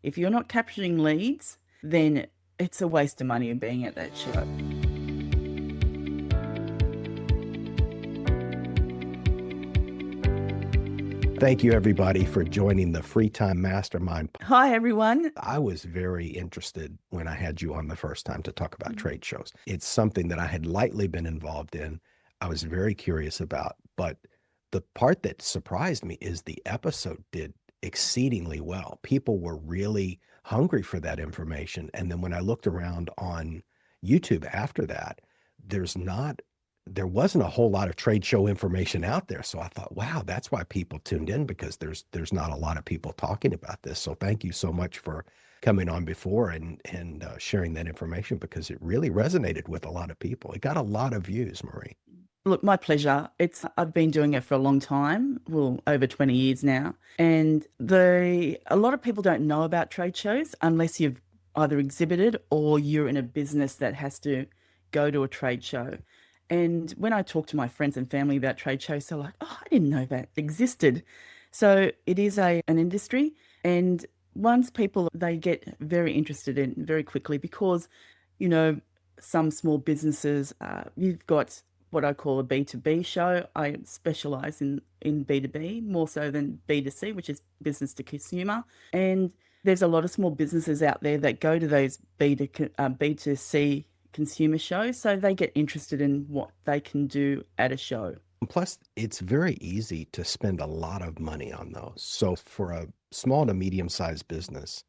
If you're not capturing leads, then it's a waste of money of being at that show. Thank you, everybody, for joining the Free Time Mastermind. Hi, everyone. I was very interested when I had you on the first time to talk about trade shows. It's something that I had lightly been involved in. I was very curious about, but the part that surprised me is the episode did exceedingly well. People were really hungry for that information. And then when I looked around on YouTube after that, there's not there wasn't a whole lot of trade show information out there. So I thought, wow, that's why people tuned in, because there's not a lot of people talking about this. So thank you so much for coming on before and sharing that information, because it really resonated with a lot of people. It got a lot of views, Marie. Look, my pleasure. I've been doing it for a long time, well, over 20 years now. And a lot of people don't know about trade shows unless you've either exhibited or you're in a business that has to go to a trade show. And when I talk to my friends and family about trade shows, they're like, "Oh, I didn't know that existed." So it is an industry, and once people they get very interested in very quickly because, you know, some small businesses, you've got what I call a B2B show. I specialize in B2B more so than B2C, which is business to consumer. And there's a lot of small businesses out there that go to those B2C consumer shows, so they get interested in what they can do at a show. Plus, it's very easy to spend a lot of money on those. So for a small to medium-sized business,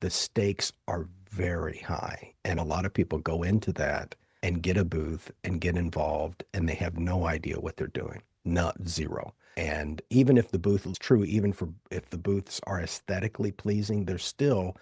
the stakes are very high. And a lot of people go into that and get a booth and get involved, and they have no idea what they're doing. Not zero. And even if the booth is true, even for if the booths are aesthetically pleasing, there's still,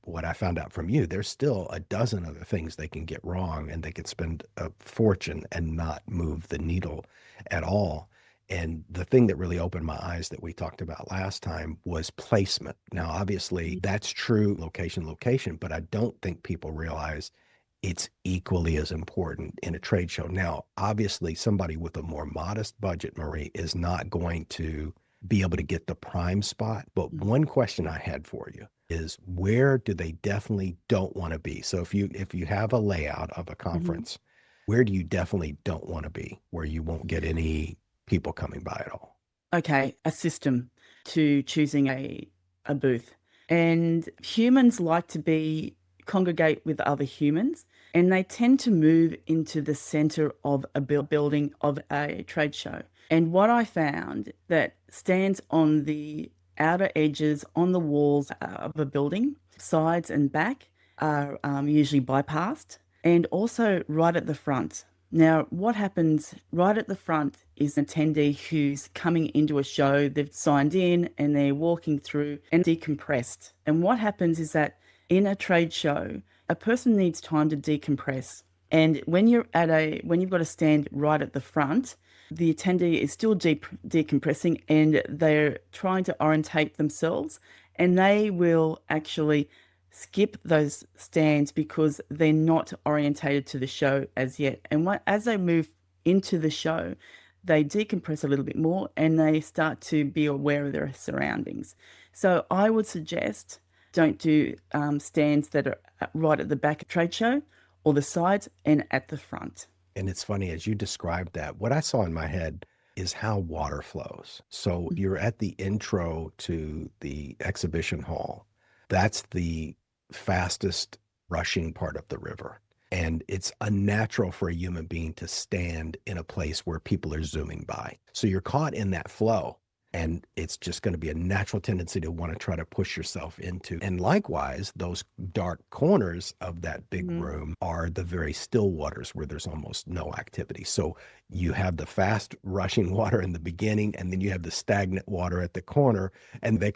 what I found out from you, there's still a dozen other things they can get wrong, and they could spend a fortune and not move the needle at all. And the thing that really opened my eyes that we talked about last time was placement. Now, obviously, that's true, location, but I don't think people realize it's equally as important in a trade show. Now, obviously, somebody with a more modest budget, Marie, is not going to be able to get the prime spot. But one question I had for you is, where do they definitely don't want to be? So if you have a layout of a conference, where do you definitely don't want to be, where you won't get any people coming by at all? Okay, a system to choosing a booth. And humans like to congregate with other humans, and they tend to move into the center of a building of a trade show. And what I found that stands on the outer edges, on the walls of a building, sides and back, are usually bypassed, and also right at the front. Now, what happens right at the front is an attendee who's coming into a show, they've signed in and they're walking through and decompressed. And what happens is that in a trade show, a person needs time to decompress. And when you've got a stand right at the front, the attendee is still decompressing, and they're trying to orientate themselves, and they will actually skip those stands because they're not orientated to the show as yet. And as they move into the show, they decompress a little bit more and they start to be aware of their surroundings. So I would suggest don't do stands that are right at the back of trade show, or the sides and at the front. And it's funny, as you described that, what I saw in my head is how water flows. So you're at the intro to the exhibition hall. That's the fastest rushing part of the river. And it's unnatural for a human being to stand in a place where people are zooming by. So you're caught in that flow. And it's just going to be a natural tendency to want to try to push yourself into. And likewise, those dark corners of that big room are the very still waters where there's almost no activity. So you have the fast rushing water in the beginning, and then you have the stagnant water at the corner, and they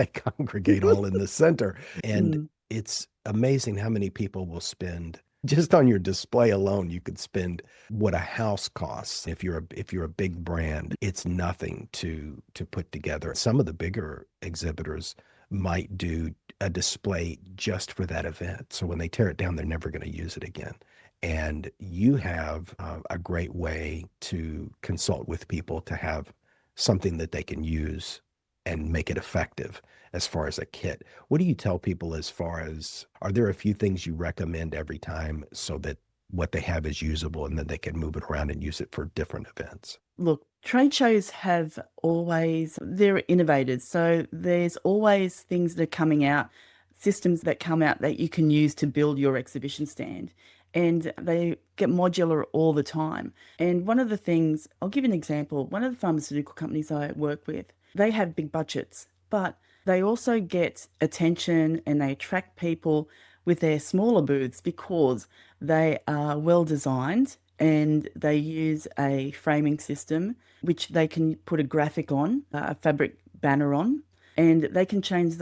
congregate all in the center. And it's amazing how many people will spend just on your display alone. You could spend what a house costs. If you're a big brand, it's nothing to put together. Some of the bigger exhibitors might do a display just for that event. So when they tear it down, they're never going to use it again. And you have a great way to consult with people to have something that they can use and make it effective as far as a kit. What do you tell people as far as, are there a few things you recommend every time so that what they have is usable and then they can move it around and use it for different events? Look, trade shows have always, they're innovators. So there's always things that are coming out, systems that come out that you can use to build your exhibition stand. And they get modular all the time. And one of the things, I'll give you an example. One of the pharmaceutical companies I work with, they have big budgets, but they also get attention and they attract people with their smaller booths because they are well designed and they use a framing system which they can put a graphic on, a fabric banner on, and they can change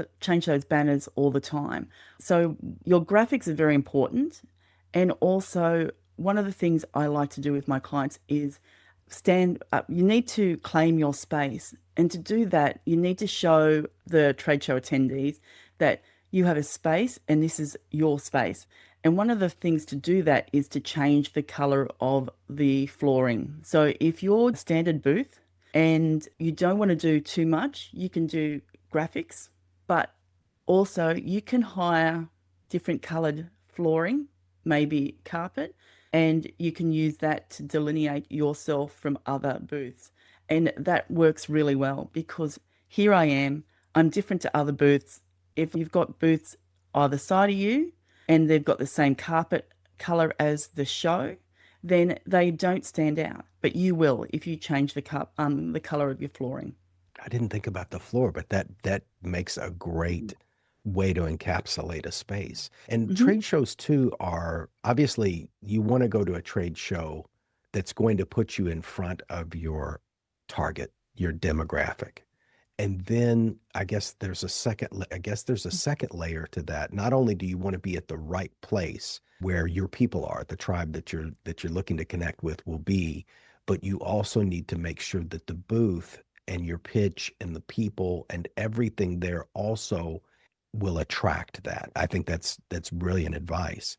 those banners all the time. So your graphics are very important. And also, one of the things I like to do with my clients is stand up. You need to claim your space. And to do that, you need to show the trade show attendees that you have a space and this is your space. And one of the things to do that is to change the color of the flooring. So if you're standard booth and you don't want to do too much, you can do graphics, but also you can hire different colored flooring, maybe carpet, and you can use that to delineate yourself from other booths. And that works really well because here I am, I'm different to other booths. If you've got booths either side of you and they've got the same carpet color as the show, then they don't stand out. But you will if you change the color of your flooring. I didn't think about the floor, but that makes a great way to encapsulate a space. And Hmm. trade shows too are obviously you want to go to a trade show that's going to put you in front of your target, your demographic. And then I guess there's a second layer to that. Not only do you want to be at the right place where your people are, the tribe that you're looking to connect with will be, but you also need to make sure that the booth and your pitch and the people and everything there also will attract that. I think that's brilliant advice.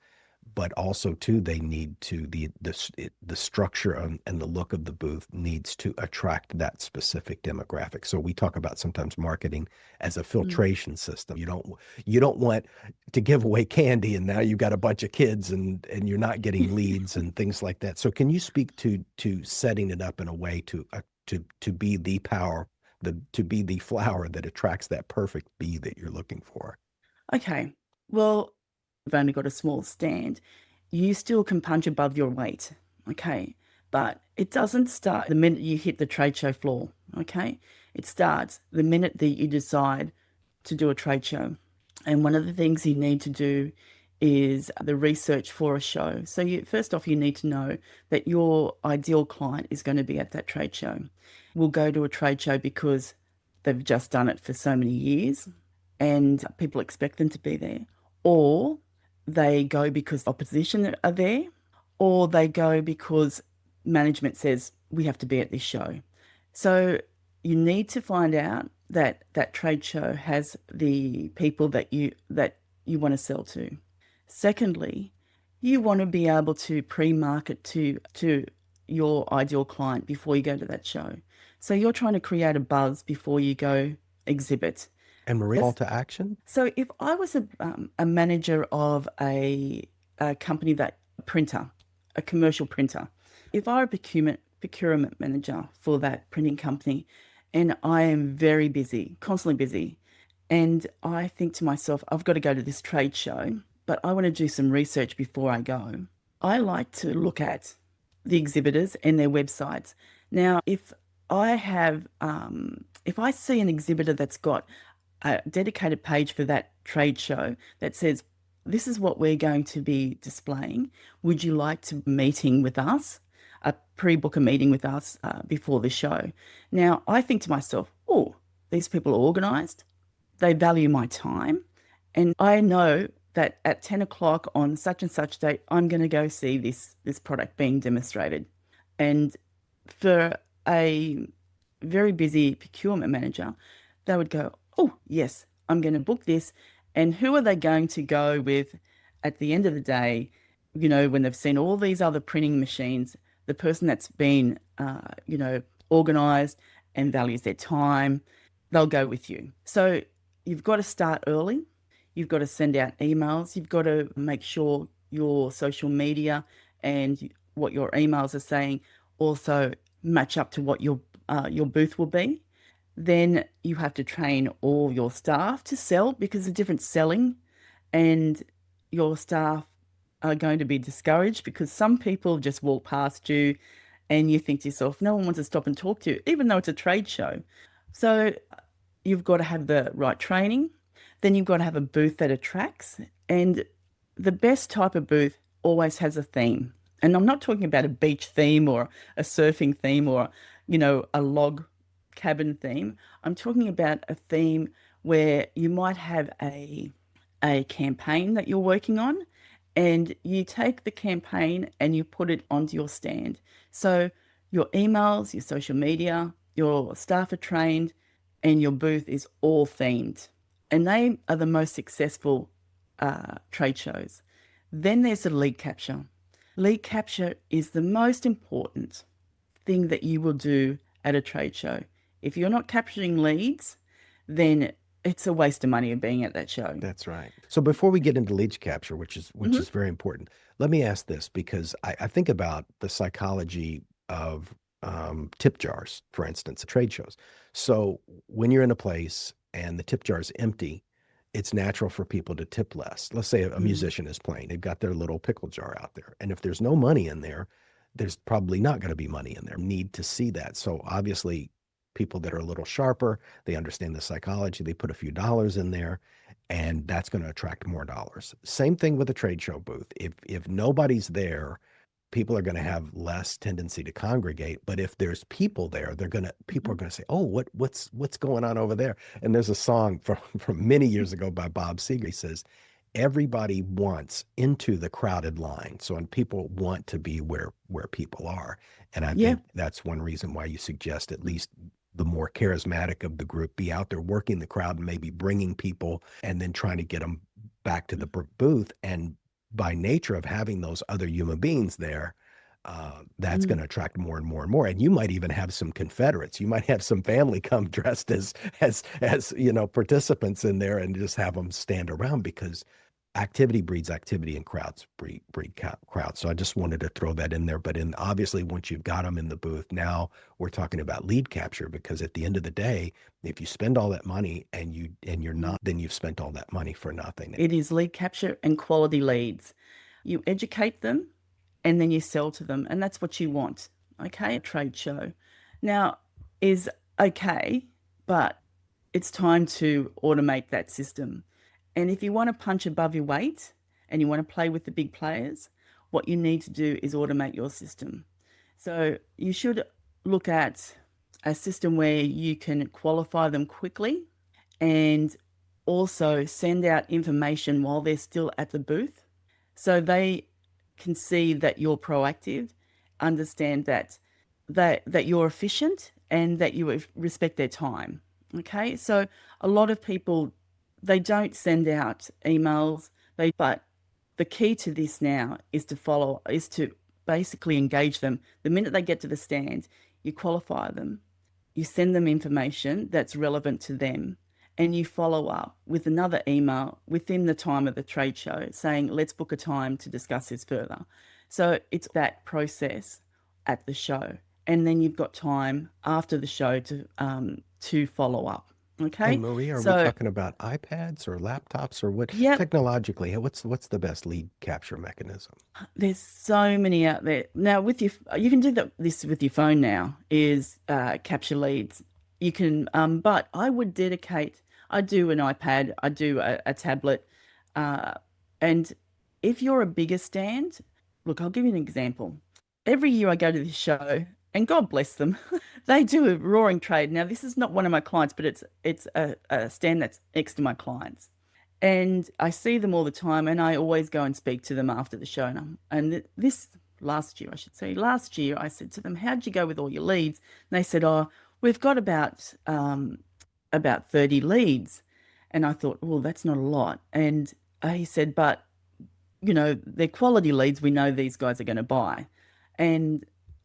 But also too, they need to the structure and the look of the booth needs to attract that specific demographic. So we talk about sometimes marketing as a Mm. filtration system. You don't want to give away candy and now you've got a bunch of kids and you're not getting leads and things like that. So can you speak to setting it up in a way to be the power, to be the flower that attracts that perfect bee that you're looking for? Okay. Well, you've only got a small stand. You still can punch above your weight. Okay. But it doesn't start the minute you hit the trade show floor. Okay. It starts the minute that you decide to do a trade show. And one of the things you need to do is the research for a show. So first off, you need to know that your ideal client is going to be at that trade show. Will go to a trade show because they've just done it for so many years and people expect them to be there, or they go because opposition are there, or they go because management says we have to be at this show. So you need to find out that that trade show has the people that you want to sell to. Secondly, you want to be able to pre-market to your ideal client before you go to that show. So you're trying to create a buzz before you go exhibit. And Marie, call That's, to action? so if I was a manager of a company that printer, a commercial printer, if I were a procurement manager for that printing company, and I am very busy, constantly busy, and I think to myself, I've got to go to this trade show, but I want to do some research before I go. I like to look at the exhibitors and their websites. Now, if I see an exhibitor that's got a dedicated page for that trade show that says, this is what we're going to be displaying. Would you like to meeting with us? Pre-book a meeting with us before the show. Now, I think to myself, oh, these people are organized. They value my time. And I know that at 10 o'clock on such and such date, I'm going to go see this product being demonstrated. And for a very busy procurement manager, they would go, oh, yes, I'm going to book this. And who are they going to go with at the end of the day? When they've seen all these other printing machines, the person that's been, organized and values their time, they'll go with you. So you've got to start early. You've got to send out emails. You've got to make sure your social media and what your emails are saying also match up to what your booth will be. Then you have to train all your staff to sell because of different selling, and your staff are going to be discouraged because some people just walk past you and you think to yourself, no one wants to stop and talk to you, even though it's a trade show. So you've got to have the right training. Then you've got to have a booth that attracts. And the best type of booth always has a theme. And I'm not talking about a beach theme or a surfing theme or, a log cabin theme. I'm talking about a theme where you might have a campaign that you're working on, and you take the campaign and you put it onto your stand. So your emails, your social media, your staff are trained, and your booth is all themed. And they are the most successful trade shows. Then there's the lead capture. Lead capture is the most important thing that you will do at a trade show. If you're not capturing leads, then it's a waste of money of being at that show. That's right. So before we get into lead capture, which Mhm. is very important, let me ask this because I think about the psychology of tip jars, for instance, at trade shows. So when you're in a place and the tip jar is empty, it's natural for people to tip less. Let's say a Mm. musician is playing, they've got their little pickle jar out there. And if there's no money in there, there's probably not going to be money in there. Need to see that. So obviously, people that are a little sharper, they understand the psychology, they put a few dollars in there, and that's going to attract more dollars. Same thing with a trade show booth. If nobody's there, people are going to have less tendency to congregate. But if there's people there, people are Mhm. going to say, "Oh, what's going on over there?" And there's a song from many years ago by Bob Seger. He says, "Everybody wants into the crowded line." So, and people want to be where people are. And I Yeah. think that's one reason why you suggest at least the more charismatic of the group be out there working the crowd and maybe bringing people and then trying to get them back to the booth. And by nature of having those other human beings there, that's going Mm. to attract more and more and more. And you might even have some Confederates. You might have some family come dressed as participants in there and just have them stand around because activity breeds activity and crowds breed crowds. So I just wanted to throw that in there. But in obviously once you've got them in the booth, now we're talking about lead capture because at the end of the day, if you spend all that money and you're Mm. not, then you've spent all that money for nothing. It is lead capture and quality leads. You educate them and then you sell to them, and that's what you want. Okay, a trade show now is okay, but it's time to automate that system. And if you want to punch above your weight and you want to play with the big players, what you need to do is automate your system. So you should look at a system where you can qualify them quickly and also send out information while they're still at the booth so they can see that you're proactive, understand that you're efficient and that you respect their time. Okay? So a lot of people they don't send out emails, but the key to this now is to basically engage them. The minute they get to the stand, you qualify them, you send them information that's relevant to them, and you follow up with another email within the time of the trade show saying, let's book a time to discuss this further. So it's that process at the show. And then you've got time after the show to follow up. And Okay. Marie, are we So, talking about iPads or laptops or what yep, technologically, what's the best lead capture mechanism? there's so many out there now. You can do this with your phone now. Is capture leads. You can, but I would dedicate. I do an iPad. I do a tablet, uh, and if you're a bigger stand, look, I'll give you an example. Every year I go to this show, and God bless them, they do a roaring trade. Now this is not one of my clients, but it's a stand that's next to my clients, and I see them all the time, and I always go and speak to them after the show. And this last year, I should say, last year, I said to them, "How'd you go with all your leads?" And they said, "Oh, we've got about 30 leads." And I thought, "Well, that's not a lot." And he said, "But they're quality leads. We know these guys are going to buy." And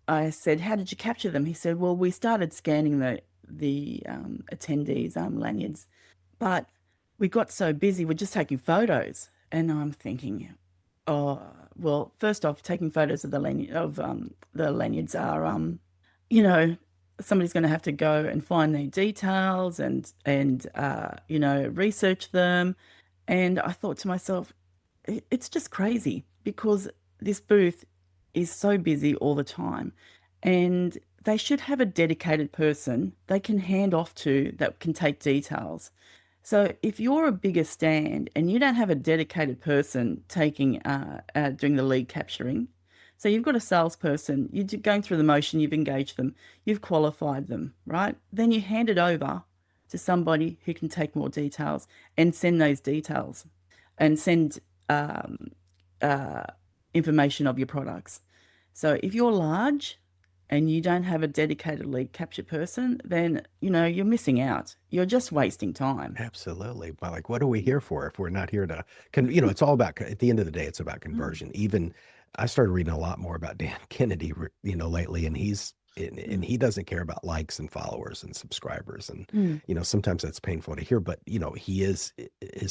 I said, "How did you capture them?" He said, "Well, we started scanning the attendees lanyards. But we got so busy, we're just taking photos, and I'm thinking, oh, well, first off, taking photos of the lanyards are you know, somebody's going to have to go and find their details and research them. And I thought to myself, it's just crazy because this booth is so busy all the time, and they should have a dedicated person they can hand off to that can take details. So if you're a bigger stand and you don't have a dedicated person doing the lead capturing, so you've got a salesperson, you're going through the motion, you've engaged them, you've qualified them, right? Then you hand it over to somebody who can take more details and send those details and send um, uh, information of your products. So if you're large and you don't have a dedicated lead capture person, then you're missing out. You're just wasting time. Absolutely. But like, what are we here for if we're not here to, it's all about, at the end of the day, it's about Mm, conversion. Even I started reading a lot more about Dan Kennedy, lately, and and mm, he doesn't care about likes and followers and subscribers. And, mm, sometimes that's painful to hear, but, his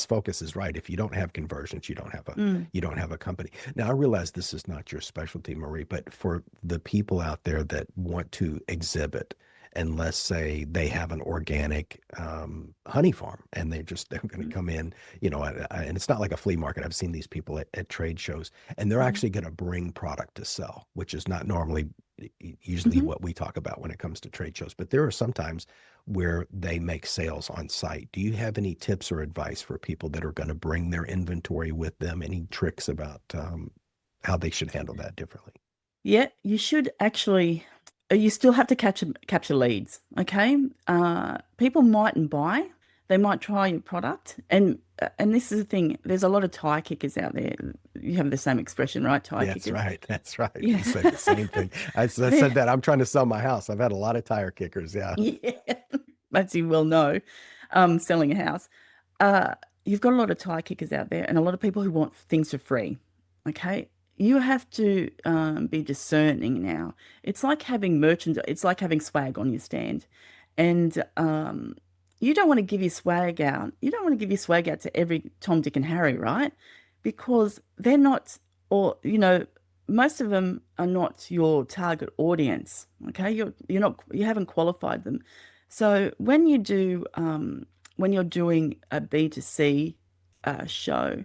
focus is right. If you don't have conversions, mm, you don't have a company. Now, I realize this is not your specialty, Marie, but for the people out there that want to exhibit, and let's say they have an organic honey farm and they're going to mm, come in, and it's not like a flea market. I've seen these people at trade shows, and they're mm, actually going to bring product to sell, which is not normally usually mhm. what we talk about when it comes to trade shows. But there are some times where they make sales on site. Do you have any tips or advice for people that are going to bring their inventory with them? Any tricks about how they should handle that differently? Yeah, you should actually. You still have to capture leads. Okay, people mightn't buy. They might try your product, and this is the thing. There's a lot of tire kickers out there. You have the same expression, right? Tire That's kickers. right. That's right. We Yeah. say the same thing. I said that I'm trying to sell my house. I've had a lot of tire kickers. Yeah. Yeah, as you well know, selling a house. Uh, you've got a lot of tire kickers out there and a lot of people who want things for free. Okay. You have to be discerning now. It's like having merchandise, it's like having swag on your stand. And you don't want to give your swag out. You don't want to give your swag out to every Tom, Dick, and Harry, right? Because they're not, or, most of them are not your target audience. Okay. You haven't qualified them. So when you're doing a B2C show,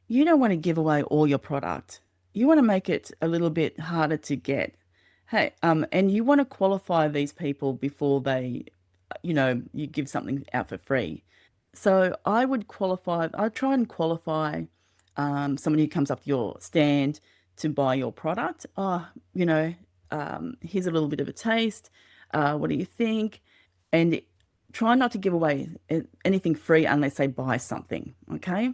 you don't want to give away all your product. You want to make it a little bit harder to get. Hey, and you want to qualify these people before you give something out for free. So I'd try and qualify somebody who comes up to your stand to buy your product. Oh, here's a little bit of a taste. What do you think? And try not to give away anything free unless they buy something. Okay.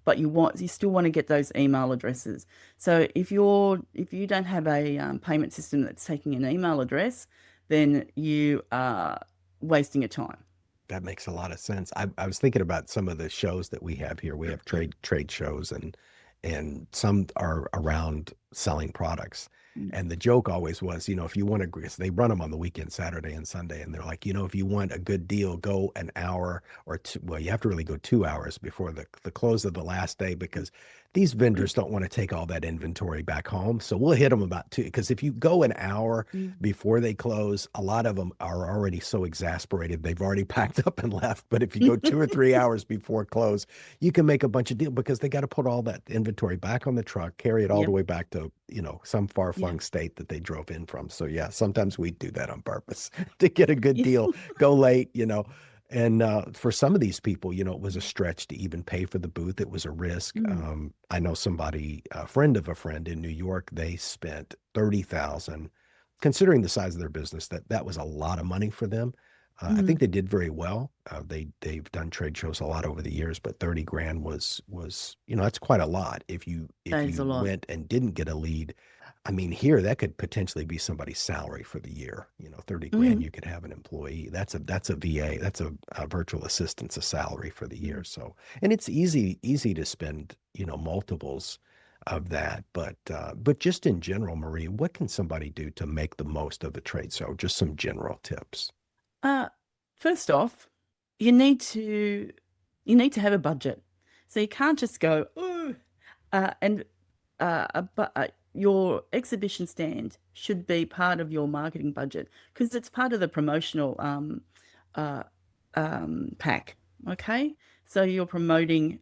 But you still want to get those email addresses. So if you don't have a payment system that's taking an email address, then you are wasting your time. That makes a lot of sense. I was thinking about some of the shows that we have here. We have trade shows, and some are around selling products. Mm, And the joke always was, if you want to, they run them on the weekend, Saturday and Sunday, and they're like, if you want a good deal, go an hour or two. Well, you have to really go 2 hours before the close of the last day, because these vendors don't want to take all that inventory back home. So we'll hit them about two. Because if you go an hour mm, before they close, a lot of them are already so exasperated they've already packed up and left. But if you go 2 or 3 hours before close, you can make a bunch of deals, because they got to put all that inventory back on the truck, carry it all the Yep. way back to some Yeah. far-flung state that they drove in from. So yeah, sometimes we do that on purpose to get a good Yeah. deal, go late. And for some of these people, it was a stretch to even pay for the booth. It was a risk. Mm, I know somebody, a friend of a friend in New York, they spent 30,000, considering the size of their business, that was a lot of money for them. I think mm. they did very well. They've done trade shows a lot over the years, but 30 grand was that's quite a lot. If That is a you lot. went and didn't get a lead, I mean, here that could potentially be somebody's salary for the year. 30 grand, Mm, you could have an employee. That's a VA, that's a virtual assistant's a salary for the year. mm. So, and it's easy to spend, multiples of that. But just in general, Marie, what can somebody do to make the most of a trade show? Just some general tips. Uh, first off, you need to you need to have a budget. So you can't just go, oh, and but your exhibition stand should be part of your marketing budget because it's part of the promotional uh, pack. Okay, so you're promoting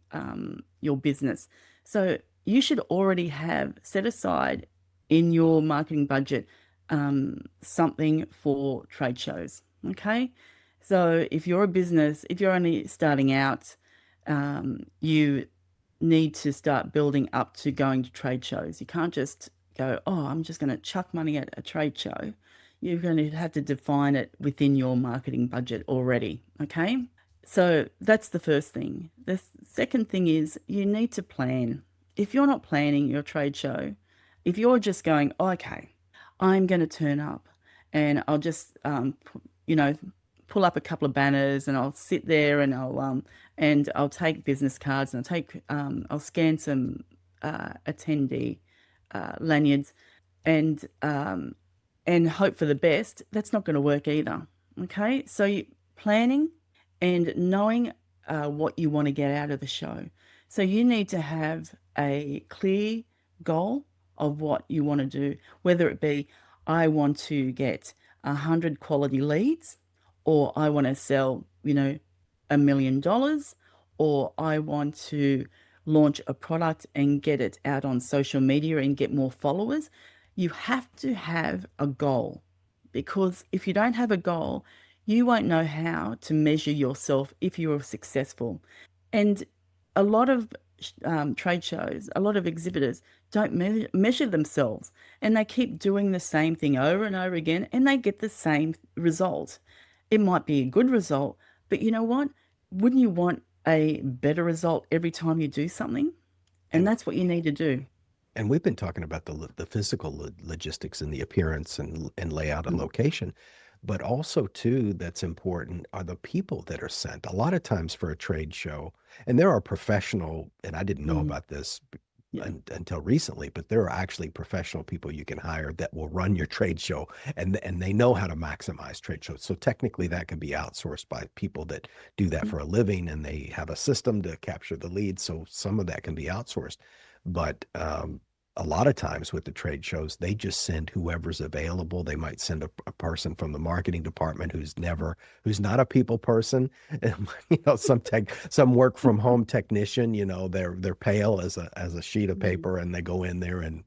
your business, so you should already have set aside in your marketing budget something for trade shows. Okay, so if you're a business, if you're only starting out, you need to start building up to going to trade shows. You can't just go, oh, I'm just going to chuck money at a trade show. You're going to have to define it within your marketing budget already. Okay. So that's the first thing. The second thing is you need to plan. If you're not planning your trade show, if you're just going, oh, okay, I'm going to turn up and I'll just, you know, pull up a couple of banners and I'll sit there and I'll take business cards and I'll scan some attendee lanyards and um, and hope for the best. That's not going to work either. Okay, so planning and knowing what you want to get out of the show. So you need to have a clear goal of what you want to do, whether it be I want to get 100 quality leads, or I want to sell, $1 million, or I want to launch a product and get it out on social media and get more followers. You have to have a goal because if you don't have a goal, you won't know how to measure yourself if you're successful. And a lot of trade shows, a lot of exhibitors don't measure themselves and they keep doing the same thing over and over again and they get the same result. It might be a good result, but you know what? Wouldn't you want a better result every time you do something? And And that's what you need to do. and we've been talking about the physical logistics and the appearance and layout and Mm, location, but also too that's important are the people that are sent. A lot of times for a trade show, and there are professional, and I didn't know mm, about this yeah. until recently, but there are actually professional people you can hire that will run your trade show, and they know how to maximize trade shows. So technically, that could be outsourced by people that do that Mm, for a living, and they have a system to capture the leads. So some of that can be outsourced, but a lot of times with the trade shows, they just send whoever's available. They might send a person from the marketing department who's not a people person. Some work from home technician. They're pale as a sheet of mm. paper, and they go in there and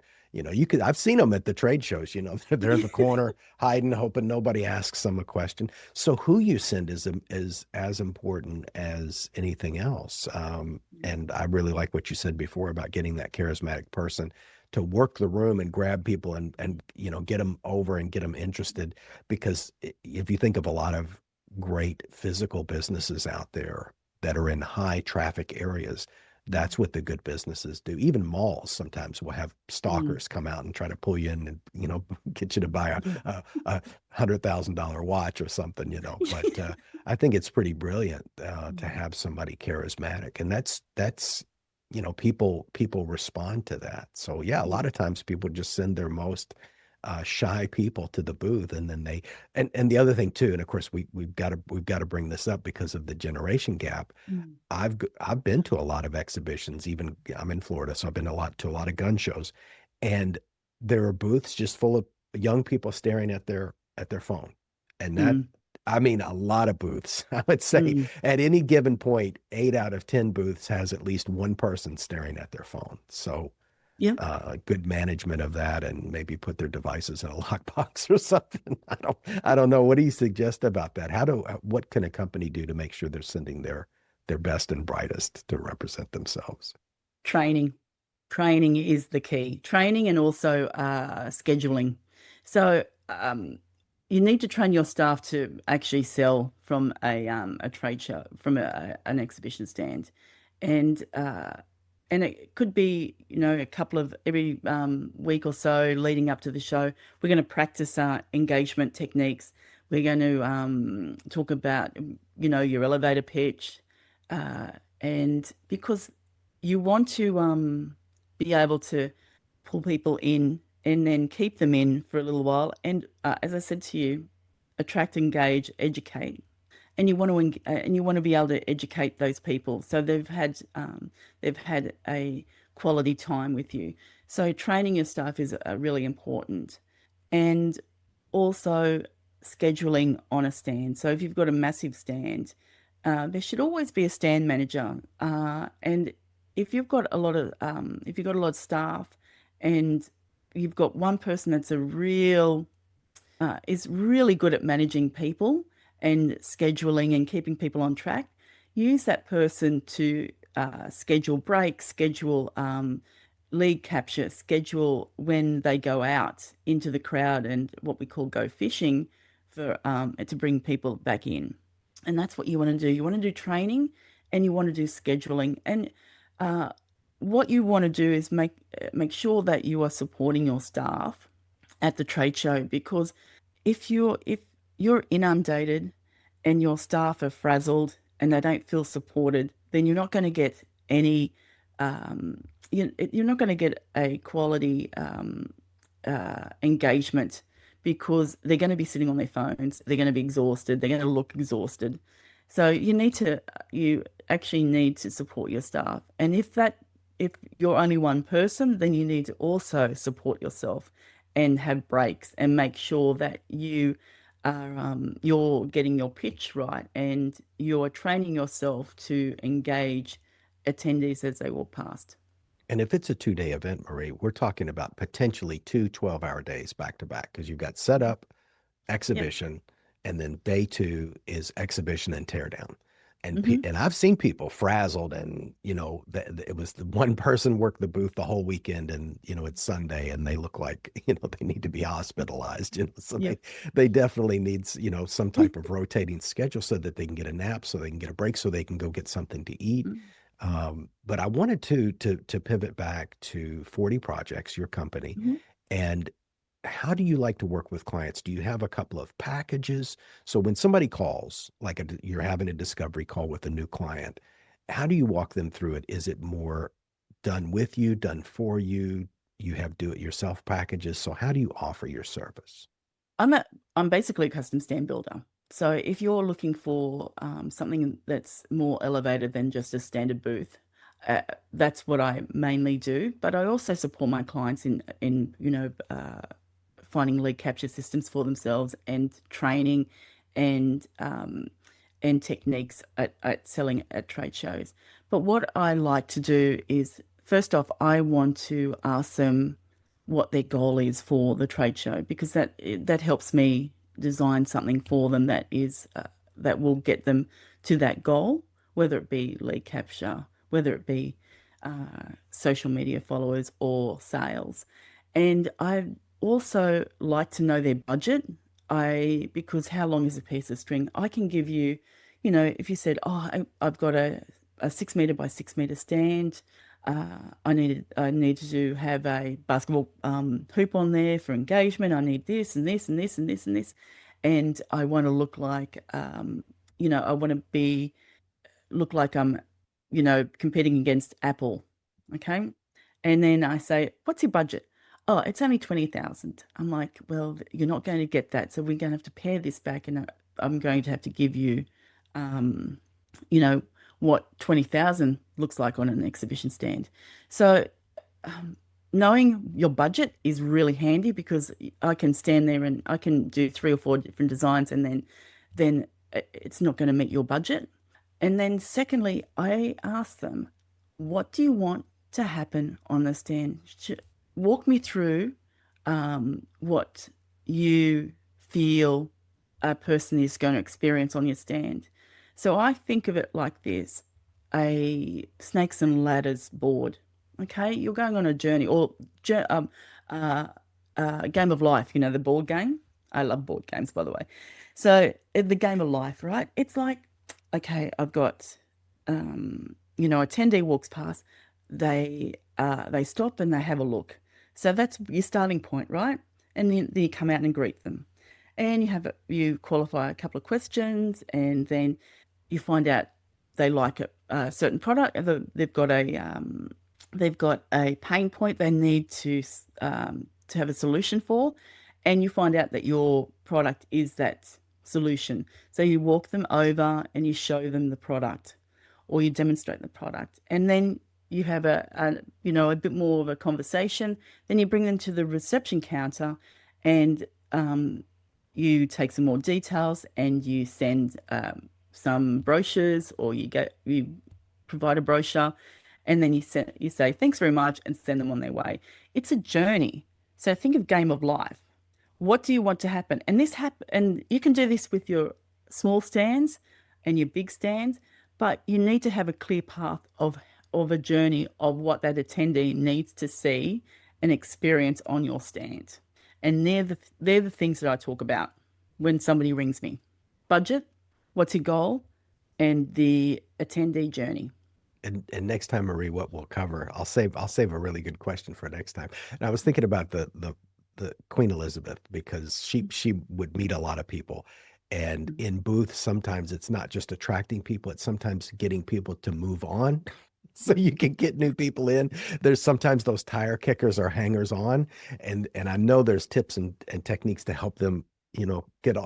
I've seen them at the trade shows. They're in the corner hiding, hoping nobody asks them a question. So who you send is as important as anything else. And I really like what you said before about getting that charismatic person to work the room and grab people and get them over and get them interested. Because if you think of a lot of great physical businesses out there that are in high traffic areas, that's what the good businesses do. Even malls sometimes will have Mm, stalkers come out and try to pull you in and get you to buy yeah. a $100,000 watch or something. But I think it's pretty brilliant to Mm, have somebody charismatic, and that's people respond to that. So yeah, a yeah. lot of times people just send their most shy people to the booth, and then and the other thing too, and of course we've got to bring this up because of the generation gap. Mm, I've been to a lot of exhibitions. Even I'm in Florida, so I've been to a lot of gun shows, and there are booths just full of young people staring at their phone, and that mm, I mean a lot of booths. I would say mm. at any given point, 8 out of 10 booths has at least one person staring at their phone. So Yeah. good management of that, and maybe put their devices in a lockbox or something. I don't know. What do you suggest about that? What can a company do to make sure they're sending their best and brightest to represent themselves? Training. Training is the key. Training and also scheduling. So you need to train your staff to actually sell from a trade show, from an exhibition stand, and uh, and it could be a couple of every week or so leading up to the show. We're going to practice engagement techniques. We're going to talk about your elevator pitch, uh, and because you want to be able to pull people in and then keep them in for a little while. And as I said to you, attract, engage, educate, and you want to be able to educate those people so they've had a quality time with you. So training your staff is really important, and also scheduling on a stand. So if you've got a massive stand, there should always be a stand manager. And if you've got a lot of staff, and you've got one person that's a real is really good at managing people and scheduling and keeping people on track, use that person to schedule breaks, schedule lead capture, schedule when they go out into the crowd and what we call go fishing for to bring people back in. And that's what you want to do. You want to do training and you want to do scheduling. And uh, what you want to do is make sure that you are supporting your staff at the trade show, because if you're inundated and your staff are frazzled and they don't feel supported, then you're not going to get any you're not going to get a quality engagement, because they're going to be sitting on their phones, they're going to be exhausted, they're going to look exhausted. So you actually need to support your staff. And if you're only one person, then you need to also support yourself and have breaks and make sure that you're getting your pitch right and you're training yourself to engage attendees as they walk past. And if it's a 2 day event, Marie, we're talking about potentially two 12-hour days back to back because you've got setup, Yep. exhibition, and then day two is exhibition and teardown. Hmm. And I've seen people frazzled, and it was the one person worked the booth the whole weekend, and it's Sunday, and they look like they need to be hospitalized. So Yep. they definitely need some type of rotating schedule so that they can get a nap, so they can get a break, so they can go get something to eat. But I wanted to pivot back to 40 Projects, your company, Hmm. and how do you like to work with clients? Do you have a couple of packages? So when somebody calls, like you're having a discovery call with a new client, how do you walk them through it? Is it more done with you, done for you? You have do it yourself packages. So how do you offer your service? I'm a I'm basically a custom stand builder. So if you're looking for something that's more elevated than just a standard booth, uh, that's what I mainly do. But I also support my clients in finding lead capture systems for themselves and training and techniques at selling at trade shows. But what I like to do is, first off, I want to ask them what their goal is for the trade show, because that helps me design something for them that will get them to that goal, whether it be lead capture, whether it be social media followers or sales. And I also like to know their budget. Because how long is a piece of string? I can give you, if you said, oh, I've got a 6 meter by 6 meter stand. I need to have a basketball hoop on there for engagement. I need this and this and this and this and this, and I want to look like, I want to be look like I'm, competing against Apple. Okay. And then I say, what's your budget? Oh, it's only 20,000. I'm like, well, you're not going to get that. So we're going to have to pare this back, and I'm going to have to give you, um, you know, what 20,000 looks like on an exhibition stand. So um, knowing your budget is really handy, because I can stand there and I can do three or four different designs, and then it's not going to meet your budget. And then secondly, I ask them, what do you want to happen on the stand? Walk me through what you feel a person is going to experience on your stand. So I think of it like this: a snakes and ladders board. Okay, you're going on a journey, or uh, a game of life, the board game. I love board games, by the way. So the game of life, right? It's like, okay, I've got, attendee walks past, they stop and they have a look. So that's your starting point, right? And then you come out and greet them, and you qualify a couple of questions, and then you find out they like a certain product. They've got a pain point they need to have a solution for, and you find out that your product is that. solution. So you walk them over and you show them the product, or you demonstrate the product, and then you have a bit more of a conversation. Then you bring them to the reception counter, and you take some more details, and you send some brochures, or you provide a brochure, and then you say thanks very much and send them on their way. It's a journey. So think of game of life. What do you want to happen? And you can do this with your small stands and your big stands, but you need to have a clear path of a journey of what that attendee needs to see and experience on your stand. And they're the things that I talk about when somebody rings me. Budget, what's your goal, and the attendee journey. And next time, Marie, what we'll cover, I'll save a really good question for next time. And I was thinking about the Queen Elizabeth because she would meet a lot of people. And in booths, sometimes it's not just attracting people, it's sometimes getting people to move on so you can get new people in. There's sometimes those tire kickers or hangers on, and I know there's tips and techniques to help them, get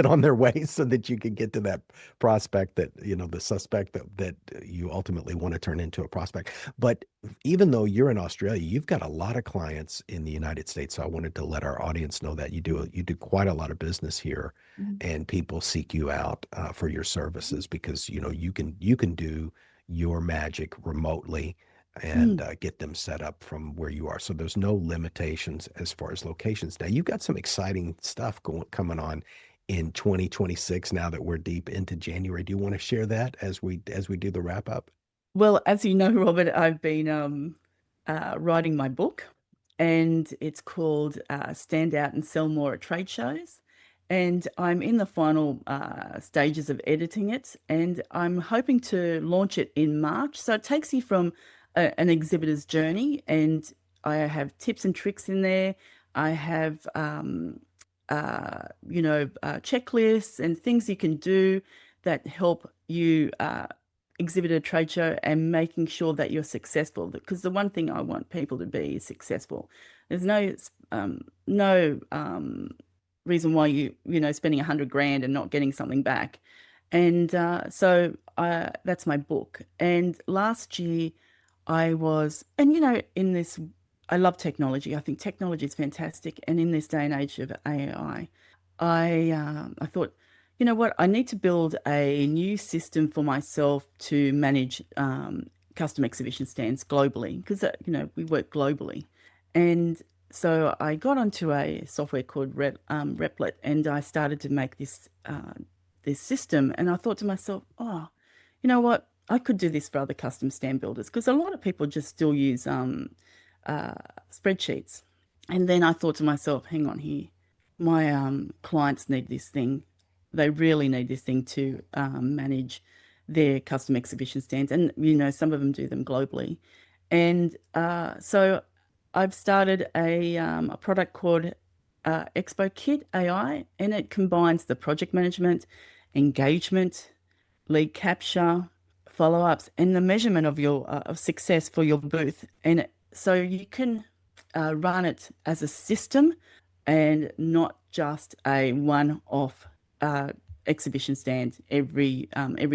on their way so that you can get to that prospect that, the suspect that you ultimately want to turn into a prospect. But even though you're in Australia, you've got a lot of clients in the United States. So I wanted to let our audience know that you do quite a lot of business here, Mhm. and people seek you out for your services because you can do your magic remotely and Mm. get them set up from where you are. So there's no limitations as far as locations. Now you've got some exciting stuff coming on in 2026 now that we're deep into January. Do you want to share that as we do the wrap up? Well, as you know, Robert, I've been writing my book, and it's called Stand Out and Sell More at Trade Shows. And I'm in the final stages of editing it, and I'm hoping to launch it in March. So it takes you from an exhibitor's journey, and I have tips and tricks in there. I have, checklists and things you can do that help you exhibit a trade show and making sure that you're successful. Because the one thing I want people to be is successful. There's no reason why spending 100 grand and not getting something back. And that's my book. And last year and in this, I love technology. I think technology is fantastic. And in this day and age of AI, I thought, you know what, I need to build a new system for myself to manage custom exhibition stands globally because we work globally. And so I got onto a software called Replit, and I started to make this system. And I thought to myself, oh, you know what, I could do this for other custom stand builders because a lot of people just still use uh, spreadsheets. And then I thought to myself, hang on here, my clients need this thing. They really need this thing to manage their custom exhibition stands. And, some of them do them globally. And so I've started a product called Expo Kit AI, and it combines the project management, engagement, lead capture, follow-ups, and the measurement of success for your booth. And so you can run it as a system and not just a one-off exhibition stand every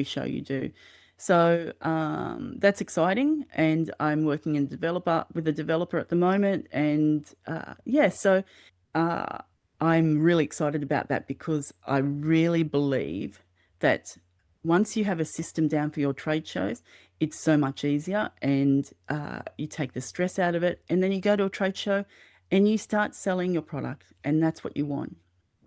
show you do. So that's exciting, and I'm working with a developer at the moment, and so uh, I'm really excited about that because I really believe that once you have a system down for your trade shows, it's so much easier, and you take the stress out of it, and then you go to a trade show and you start selling your product, and that's what you want.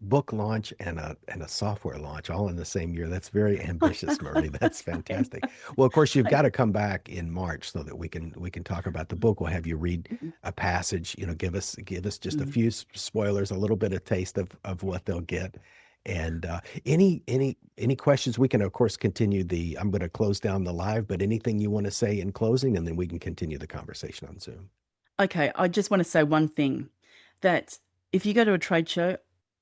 Book launch and a software launch all in the same year. That's very ambitious, Marie. That's I fantastic. Well, of course, you've know. got to come back in March so that we can talk about the book. We'll have you read a passage, give us just a Mm. few spoilers, a little bit of taste of what they'll get. And any questions, we can of course continue I'm going to close down the live, but anything you want to say in closing, and then we can continue the conversation on Zoom. Okay, I just want to say one thing that if you go to a trade show,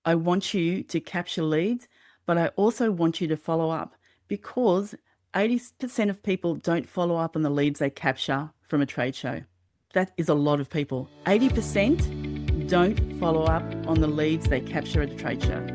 I want you to capture leads, but I also want you to follow up because 80% of people don't follow up on the leads they capture from a trade show. That is a lot of people. 80% don't follow up on the leads they capture at a trade show.